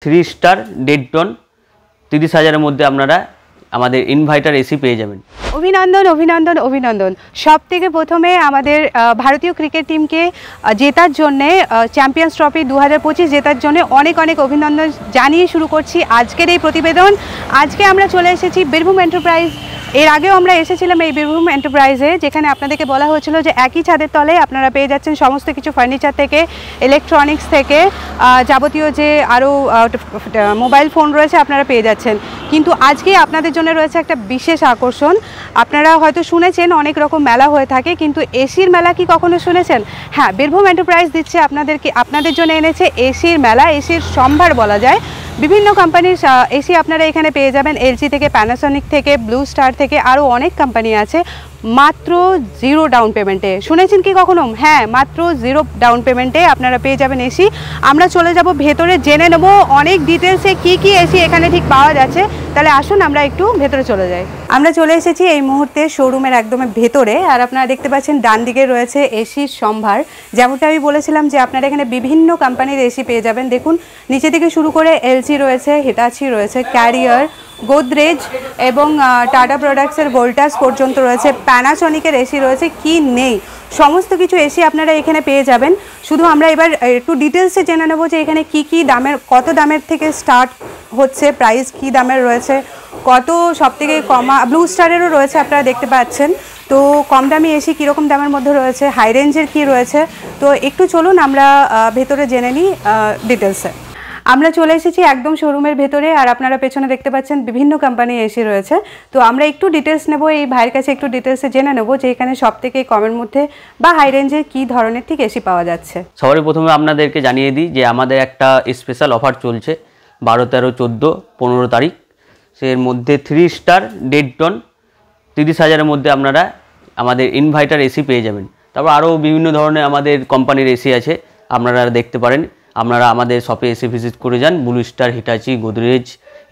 3 star 1.5 ton 30,000-এর মধ্যে আপনারা আমাদের ইনভার্টার এসি পেয়ে যাবেন। অভিনন্দন অভিনন্দন অভিনন্দন। সব থেকে প্রথমে আমাদের ভারতীয় ক্রিকেট টিমকে জেতার জন্যে চ্যাম্পিয়ন্স ট্রফি 2025 জেতার জন্য অনেক অনেক অভিনন্দন জানিয়ে শুরু করছি আজকের এই প্রতিবেদন। আজকে আমরা চলে এসেছি বীরভূম এন্টারপ্রাইজ। এর আগেও আমরা এসেছিলাম এই বীরভূম এন্টারপ্রাইজে, যেখানে আপনাদেরকে বলা হয়েছিল যে একই ছাদের তলে আপনারা পেয়ে যাচ্ছেন সমস্ত কিছু ফার্নিচার থেকে ইলেকট্রনিক্স থেকে যাবতীয় যে আরও মোবাইল ফোন রয়েছে আপনারা পেয়ে যাচ্ছেন। কিন্তু আজকে আপনাদের জন্য রয়েছে একটা বিশেষ আকর্ষণ। আপনারা হয়তো শুনেছেন অনেক রকম মেলা হয়ে থাকে, কিন্তু এসির মেলা কি কখনো শুনেছেন? হ্যাঁ, বীরভূম এন্টারপ্রাইজ দিচ্ছে আপনাদের জন্য এনেছে এসির মেলা, এসির সম্ভার বলা যায়। বিভিন্ন কোম্পানির এসি আপনারা এখানে পেয়ে যাবেন, এলজি থেকে, প্যানাসনিক থেকে, ব্লু স্টার থেকে, আরও অনেক কোম্পানি আছে মাত্র 0 ডাউন পেমেন্টে। শুনেছেন কি কখনো? হ্যাঁ, মাত্র 0 ডাউন পেমেন্টে আপনারা পেয়ে যাবেন এসি। আমরা চলে যাব ভেতরে, জেনে নেব অনেক ডিটেলসে কি কি এসি এখানে ঠিক পাওয়া যাচ্ছে। তাহলে আসুন আমরা একটু ভেতরে চলে যাই। আমরা চলে এসেছি এই মুহূর্তে শোরুমের একদম ভেতরে, আর আপনারা দেখতে পাচ্ছেন ডান দিকে রয়েছে এসির সম্ভার। যেমনটা আমি বলেছিলাম যে আপনারা এখানে বিভিন্ন কোম্পানির এসি পেয়ে যাবেন। দেখুন নিচে থেকে শুরু করে এলজি রয়েছে, হিটাচি রয়েছে, ক্যারিয়ার, গোদরেজ এবং টাটা প্রোডাক্টসের ভোল্টাস পর্যন্ত রয়েছে, প্যানাসনিকের এসি রয়েছে, কি নেই সমস্ত কিছু এসি আপনারা এখানে পেয়ে যাবেন। শুধু আমরা এবার একটু ডিটেলসে জেনে নেবো যে এখানে কি কি দামের, কত দামের থেকে স্টার্ট হচ্ছে, প্রাইস কি দামের রয়েছে, কত সব থেকে কমা। ব্লু স্টারেরও রয়েছে আপনারা দেখতে পাচ্ছেন। তো কম দামি এসি কীরকম দামের মধ্যে রয়েছে, হাই রেঞ্জের কী রয়েছে, তো একটু চলুন আমরা ভেতরে জেনে নিই ডিটেলসে। আমরা চলে এসেছি একদম শোরুমের ভেতরে, আর আপনারা পেছনে দেখতে পাচ্ছেন বিভিন্ন কোম্পানি এসি রয়েছে। তো আমরা একটু ডিটেলস নেব, এই ভাইয়ের কাছে একটু ডিটেলসে জেনে নেব যে এখানে সব থেকে কমের মধ্যে বা হাই রেঞ্জের কী ধরনের ঠিক এসি পাওয়া যাচ্ছে। সবার প্রথমে আপনাদেরকে জানিয়ে দিই যে আমাদের একটা স্পেশাল অফার চলছে 12, 13, 14, 15 তারিখ। এর মধ্যে 3 স্টার 1.5 টন 30,000-এর মধ্যে আপনারা আমাদের ইনভার্টার এসি পেয়ে যাবেন। তারপর আরও বিভিন্ন ধরনের আমাদের কোম্পানির এসি আছে, আপনারা দেখতে পারেন। আপনারা আমাদের শপে এসে ভিজিট করে যান। Blue star, Hitachi, Godrej,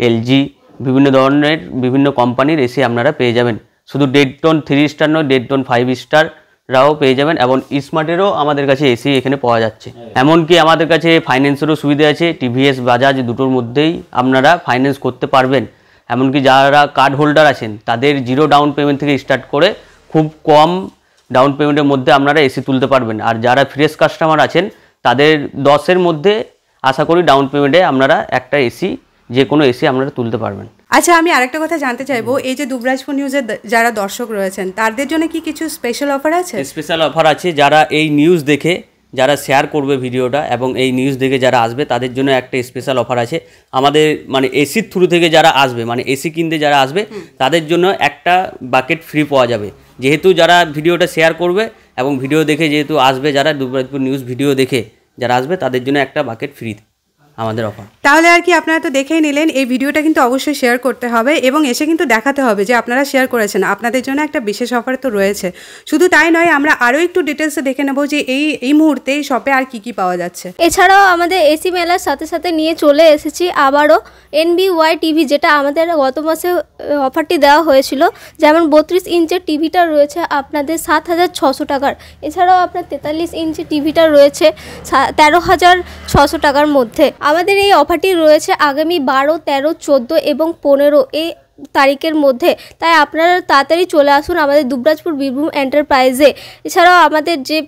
LG, বিভিন্ন ধরনের বিভিন্ন কোম্পানির এসি আপনারা পেয়ে যাবেন। শুধু 1.5 টন 3 স্টার নয়, 1.5 টন 5 স্টাররাও পেয়ে যাবেন, এবং স্মার্টেরও আমাদের কাছে এসি এখানে পাওয়া যাচ্ছে। এমনকি আমাদের কাছে ফাইন্যান্সেরও সুবিধা আছে। টিভিএস, বাজাজ দুটোর মধ্যেই আপনারা ফাইন্যান্স করতে পারবেন। এমনকি যারা কার্ড হোল্ডার আছেন তাদের 0 ডাউন পেমেন্ট থেকে স্টার্ট করে খুব কম ডাউন পেমেন্টের মধ্যে আপনারা এসি তুলতে পারবেন। আর যারা ফ্রেশ কাস্টমার আছেন তাদের 10-এর মধ্যে আশা করি ডাউন পেমেন্টে আপনারা একটা এসি, যে কোনো এসি আপনারা তুলতে পারবেন। আচ্ছা, আমি আরেকটা কথা জানতে চাইবো, এই যে দুবরাজপুর নিউজের যারা দর্শক রয়েছেন তাদের জন্য কি কিছু স্পেশাল অফার আছে? স্পেশাল অফার আছে। যারা এই নিউজ দেখে যারা শেয়ার করবে ভিডিওটা এবং এই নিউজ দেখে যারা আসবে তাদের জন্য একটা স্পেশাল অফার আছে। আমাদের মানে এসির থ্রু থেকে যারা আসবে, মানে এসি কিনতে যারা আসবে তাদের জন্য একটা বাকেট ফ্রি পাওয়া যাবে। যেহেতু যারা ভিডিওটা শেয়ার করবে এবং ভিডিও দেখে যেহেতু আসবে, যারা দুবরাজপুর নিউজ ভিডিও দেখে যারা আসবে তাদের জন্য একটা বাকেট ফ্রি আমাদের অফার। তাহলে আর কি, আপনারা তো দেখেই নিলেন। এই ভিডিওটা কিন্তু অবশ্যই শেয়ার করতে হবে এবং এসে কিন্তু দেখাতে হবে যে আপনারা শেয়ার করেছেন। আপনাদের জন্য একটা বিশেষ অফার তো রয়েছে। শুধু তাই নয়, আমরা আরও একটু ডিটেলসে দেখে নেব যে এই মুহূর্তে এই শপে আর কি কি পাওয়া যাচ্ছে। এছাড়াও আমাদের এসি মেলার সাথে সাথে নিয়ে চলে এসেছি আবারও NBY টিভি, যেটা আমাদের গত মাসে অফারটি দেওয়া হয়েছিল। যেমন 32 ইঞ্চের টিভিটা রয়েছে আপনাদের 7,600 টাকার। এছাড়াও আপনার 43 ইঞ্চি টিভিটা রয়েছে 13,600 টাকার মধ্যে। আমাদের এই অফারটি রয়েছে আগামী 12, 13, 14 এবং 15 এই তারিখের মধ্যে। তাই আপনারা তাড়াতাড়ি চলে আসুন আমাদের দুবরাজপুর বীরভূম এন্টারপ্রাইজে। এছাড়াও আমাদের যে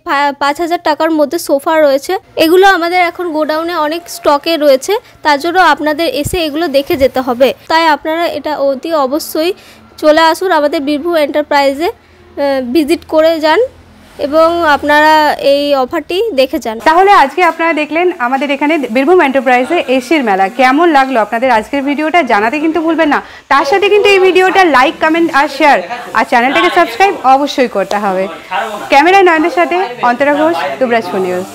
5,000 টাকার মধ্যে সোফা রয়েছে, এগুলো আমাদের এখন গোডাউনে অনেক স্টকে রয়েছে, তার জন্য আপনাদের এসে এগুলো দেখে যেতে হবে। তাই আপনারা এটা অতি অবশ্যই চলে আসুন আমাদের বীরভূম এন্টারপ্রাইজে, ভিজিট করে যান এবং আপনারা এই অফারটি দেখে যান। তাহলে আজকে আপনারা দেখলেন আমাদের এখানে বীরভূম এন্টারপ্রাইজে এসির মেলা। কেমন লাগলো আপনাদের আজকের ভিডিওটা জানাতে কিন্তু ভুলবেন না। তার সাথে কিন্তু এই ভিডিওটা লাইক, কমেন্ট আর শেয়ার, আর চ্যানেলটাকে সাবস্ক্রাইব অবশ্যই করতে হবে। ক্যামেরায় নয়নের সাথে অন্তরা ঘোষ, দুবরাজপুর নিউজ।